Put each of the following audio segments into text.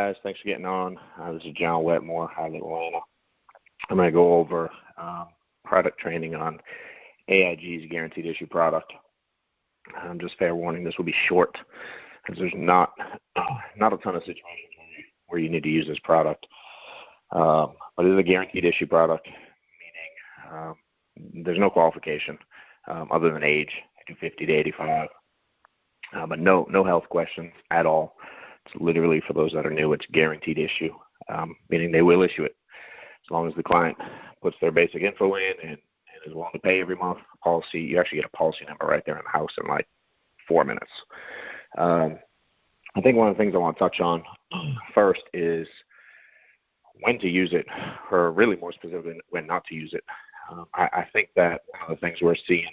guys. Thanks for getting on. This is John Wetmore out of Atlanta. I'm going to go over product training on AIG's Guaranteed Issue product. Just fair warning, this will be short because there's not a ton of situations where you need to use this product. But it is a Guaranteed Issue product, meaning there's no qualification other than age, 50 to 85. But no health questions at all. It's literally, for those that are new, it's Guaranteed Issue, meaning they will issue it as long as the client puts their basic info in and is willing to pay every month. Policy, you actually get a policy number right there in the house in like 4 minutes. I think one of the things I want to touch on first is when to use it, or really more specifically when not to use it. I think that one of the things we're seeing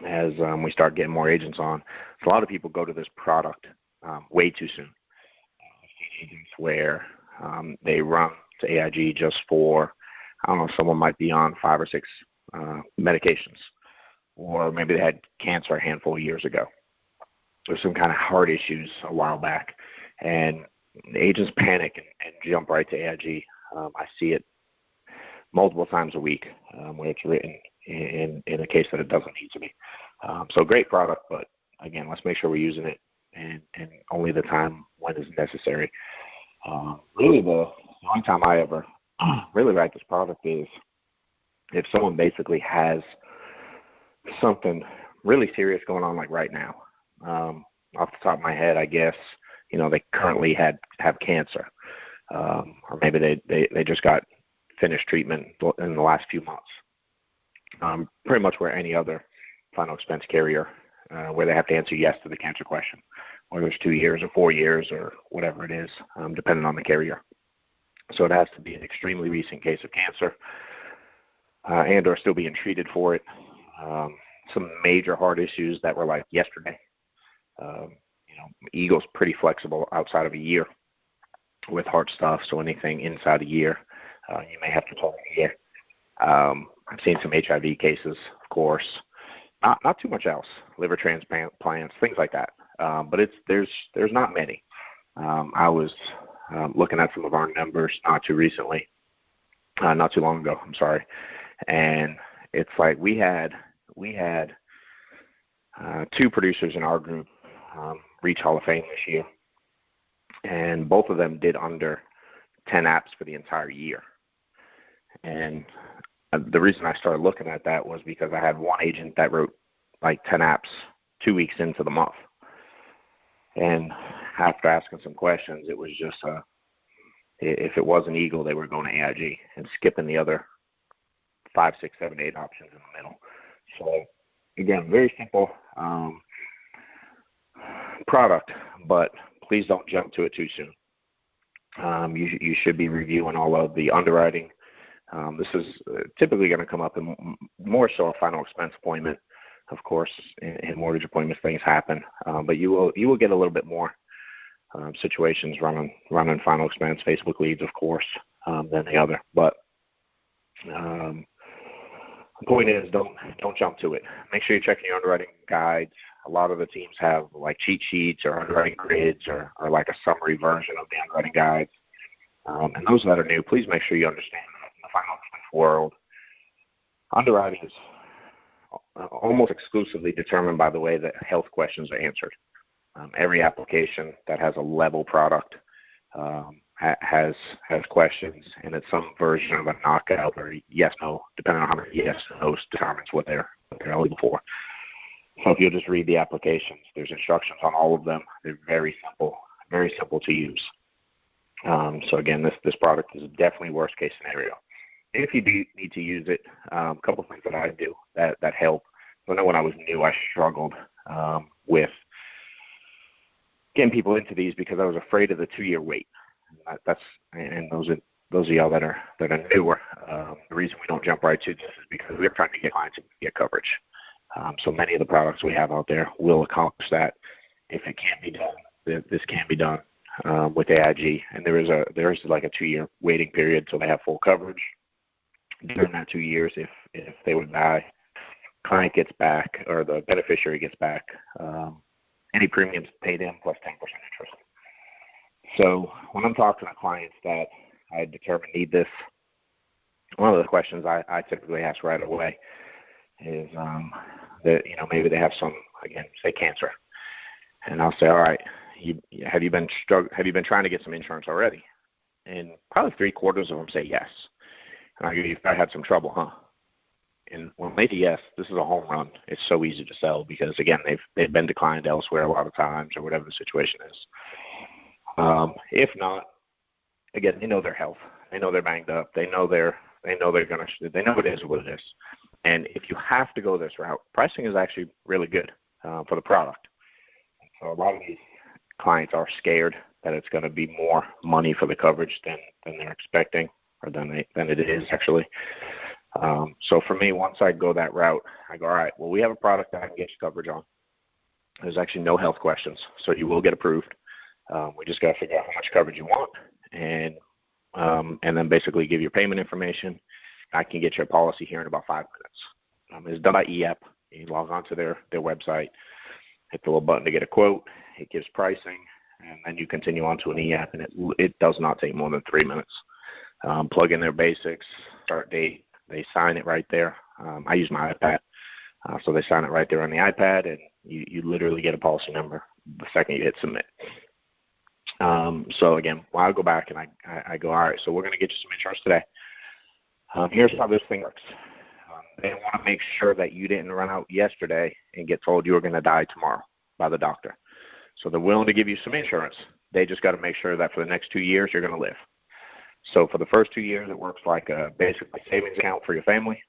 as we start getting more agents on, a lot of people go to this product way too soon. I've seen agents where they run to AIG just for, I don't know, someone might be on 5 or 6 medications, or maybe they had cancer a handful of years ago. There's some kind of heart issues a while back, and the agents panic and jump right to AIG. I see it multiple times a week where it's written in a case that it doesn't need to be. So great product, but again, let's make sure we're using it and only the time when it's necessary. Really the only time I ever really like this product is if someone basically has something really serious going on, like right now. Off the top of my head, I guess, they currently have cancer, or maybe they just got finished treatment in the last few months. Pretty much where any other final expense carrier, where they have to answer yes to the cancer question, whether it's 2 years or 4 years or whatever it is, depending on the carrier. So it has to be an extremely recent case of cancer, and or still being treated for it. Some major heart issues that were like yesterday. Eagle's pretty flexible outside of a year with heart stuff, so anything inside a year, you may have to toll a year. I've seen some HIV cases, of course. Not too much else. Liver transplants, things like that. But there's not many. I was looking at some of our numbers not too long ago. I'm sorry, and it's like we had 2 producers in our group reach Hall of Fame this year, and both of them did under 10 apps for the entire year. And the reason I started looking at that was because I had one agent that wrote like 10 apps 2 weeks into the month. And after asking some questions, it was just, if it was an Eagle, they were going to AIG and skipping the other 5, 6, 7, 8 options in the middle. So again, very simple product, but please don't jump to it too soon. You should be reviewing all of the underwriting. This is typically going to come up in more so a final expense appointment. Of course, in mortgage appointments, things happen, but you will get a little bit more situations running final expense, Facebook leads, of course, than the other. But the point is, don't jump to it. Make sure you're checking your underwriting guides. A lot of the teams have like cheat sheets or underwriting grids or like a summary version of the underwriting guides. And those that are new, please make sure you understand that in the final expense world, underwriting is almost exclusively determined by the way that health questions are answered. Every application that has a level product has questions, and it's some version of a knockout or yes, no, depending on how many yes, no's determines what they're eligible for. So if you'll just read the applications, there's instructions on all of them. They're very simple to use. So again, this product is definitely worst case scenario. If you do need to use it, a couple of things that I do that help. I know when I was new, I struggled with getting people into these because I was afraid of the 2-year wait. And those of y'all that are newer, the reason we don't jump right to this is because we're trying to get clients to get coverage. So many of the products we have out there will accomplish that. If it can't be done, this can be done with AIG, and there is like a 2-year waiting period, so they have full coverage. During that 2 years, if they would die, client gets back, or the beneficiary gets back any premiums paid in plus 10% interest. So when I'm talking to clients that I determine need this, one of the questions I typically ask right away is that, maybe they have some, again, say cancer. And I'll say, all right, have you been trying to get some insurance already? And probably 3/4 of them say yes. And I go, you've had some trouble, huh? And when they say yes, this is a home run. It's so easy to sell because, again, they've been declined elsewhere a lot of times or whatever the situation is. If not, again, they know their health. They know they're banged up. They know they know it is what it is. And if you have to go this route, pricing is actually really good for the product. So a lot of these clients are scared that it's going to be more money for the coverage than they're expecting, or than it is actually. So for me, once I go that route, I go, all right, well, we have a product that I can get you coverage on. There's actually no health questions, so you will get approved. We just got to figure out how much coverage you want, and then basically give your payment information. I can get your policy here in about 5 minutes. It's done by e-app. You log on to their website, hit the little button to get a quote. It gives pricing, and then you continue on to an e-app, and it does not take more than 3 minutes. Plug in their basics, start date. They sign it right there. I use my iPad, so they sign it right there on the iPad, and you literally get a policy number the second you hit submit. So again, I go back and I go, all right, so we're going to get you some insurance today. Here's how this thing works. They want to make sure that you didn't run out yesterday and get told you were going to die tomorrow by the doctor. So they're willing to give you some insurance. They just got to make sure that for the next 2 years you're going to live. So for the first 2 years, it works like a basically savings account for your family.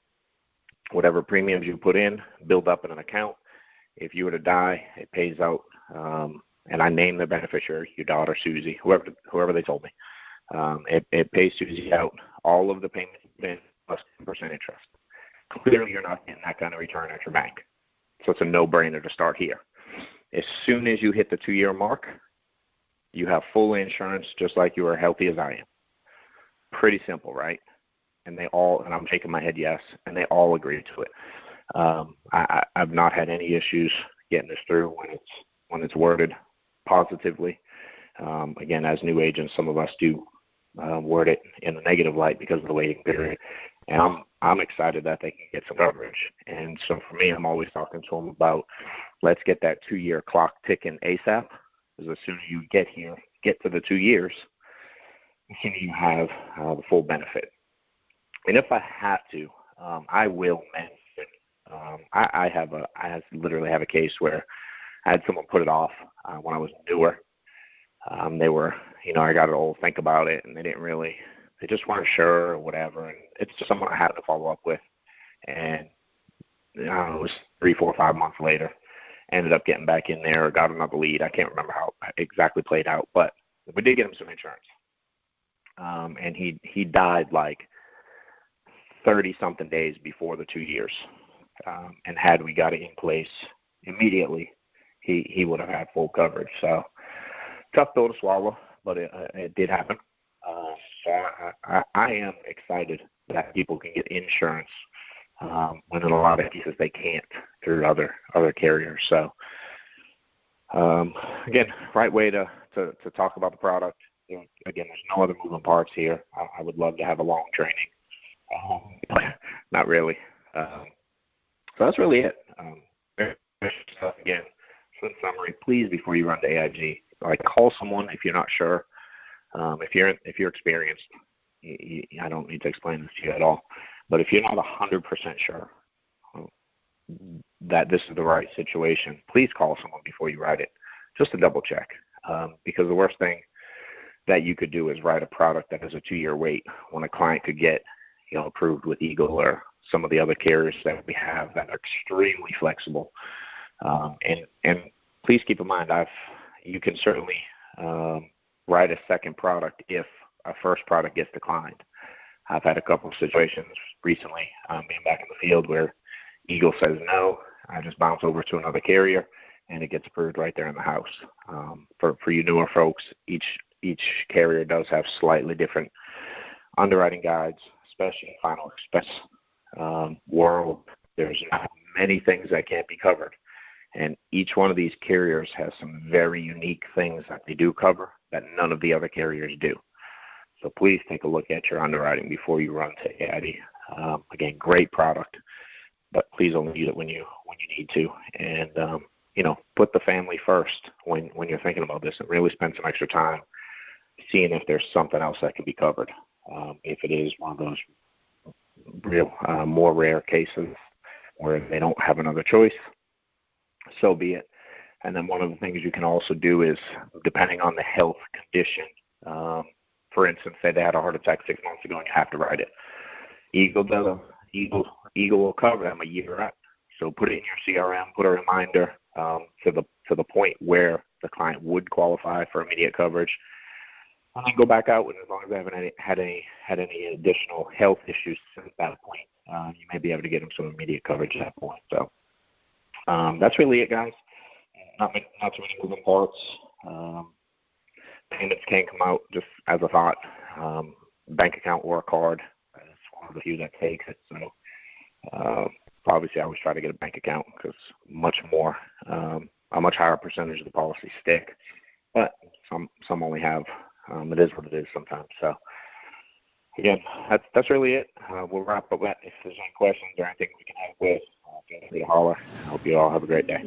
Whatever premiums you put in, build up in an account. If you were to die, it pays out. And I name the beneficiary, your daughter, Susie, whoever they told me. It pays Susie out all of the payments plus 10% interest. Clearly, you're not getting that kind of return at your bank. So it's a no-brainer to start here. As soon as you hit the 2-year mark, you have full insurance just like you are healthy as I am. Pretty simple, right? And I'm shaking my head yes, and they all agree to it. I've not had any issues getting this through when it's worded positively. Again, as new agents, some of us do word it in a negative light because of the waiting period. And I'm excited that they can get some coverage. And so for me, I'm always talking to them about let's get that 2-year clock ticking ASAP. Because as soon as you get to the 2 years, as soon as you have the full benefit. And if I have to, I will mention. I literally have a case where I had someone put it off when I was newer. They were, I got to think about it, and they just weren't sure or whatever. And it's just someone I had to follow up with. And it was 3, 4, 5 months later, ended up getting back in there or got another lead. I can't remember how it exactly played out, but we did get him some insurance. And he died like 30-something days before the 2 years. And had we got it in place immediately, he would have had full coverage. So tough pill to swallow, but it did happen. So I am excited that people can get insurance when in a lot of cases they can't through other carriers. So again, right way to talk about the product. Again, there's no other moving parts here. I would love to have a long training. Not really. So that's really it. Again, so in summary, please, before you run to AIG, call someone if you're not sure. If you're experienced, I don't need to explain this to you at all. But if you're not 100% sure that this is the right situation, please call someone before you write it, just to double check. Because the worst thing that you could do is write a product that has a 2-year wait when a client could get approved with Eagle or some of the other carriers that we have that are extremely flexible. And please keep in mind, you can certainly write a second product if a first product gets declined. I've had a couple of situations recently, being back in the field, where Eagle says no. I just bounce over to another carrier, and it gets approved right there in the house. For you newer folks, each carrier does have slightly different underwriting guides, especially in final expense world. There's not many things that can't be covered. And each one of these carriers has some very unique things that they do cover that none of the other carriers do. So please take a look at your underwriting before you run to AIG. Again, great product, but please only use it when you need to. And put the family first when you're thinking about this, and really spend some extra time seeing if there's something else that can be covered. If it is one of those real more rare cases where they don't have another choice, so be it. And then one of the things you can also do is, depending on the health condition, for instance, say they had a heart attack 6 months ago and you have to write it. Eagle will cover them a year out. So put it in your CRM, put a reminder to the point where the client would qualify for immediate coverage, and then go back out. And as long as they haven't had any additional health issues since that point, you may be able to get them some immediate coverage at that point. So that's really it, guys. Not too many moving parts. Payments can come out just as a thought. Bank account or a card. It's one of the few that takes it. So obviously, I always try to get a bank account because a much higher percentage of the policies stick. But some only have. It is what it is sometimes. So again, that's really it. We'll wrap up that. If there's any questions or anything we can help with, feel free to holler. I hope you all have a great day.